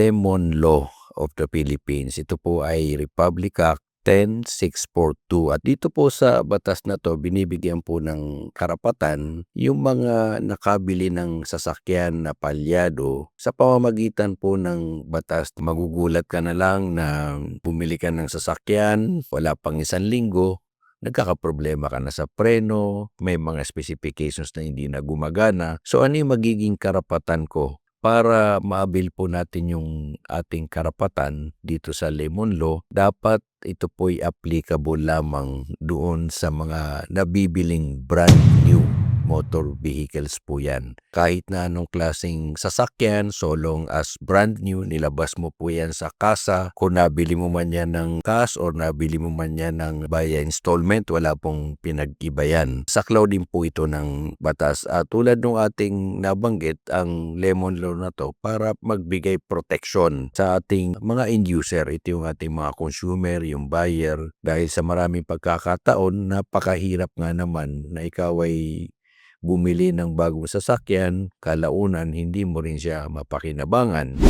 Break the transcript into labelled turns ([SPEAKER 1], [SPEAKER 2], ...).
[SPEAKER 1] Lemon Law of the Philippines. Ito po ay Republic Act 10642 at dito po sa batas na to binibigyan po ng karapatan yung mga nakabili ng sasakyan na palyado sa pamamagitan po ng batas. Magugulat ka na lang na bumili ka ng sasakyan, wala pang 1 linggo, nagkakaproblema ka na sa preno, may mga specifications na hindi na gumagana. So ano yung magiging karapatan ko? Para ma-avail po natin yung ating karapatan dito sa Lemon Law, dapat ito po'y applicable lamang doon sa mga nabibiling brand new motor vehicles po yan. Kahit na anong klaseng sasakyan, so long as brand new, nilabas mo po yan sa kasa. Kung nabili mo man yan ng cash or nabili mo man yan ng via installment, wala pong pinag-iba yan. Saklaw din po ito ng batas. Tulad ng ating nabanggit, ang Lemon Law na to para magbigay protection sa ating mga end user. Ito yung ating mga consumer, yung buyer. Dahil sa maraming pagkakataon, napakahirap nga naman na ikaw ay bumili ng bagong sasakyan, kalaunan hindi mo rin siya mapakinabangan.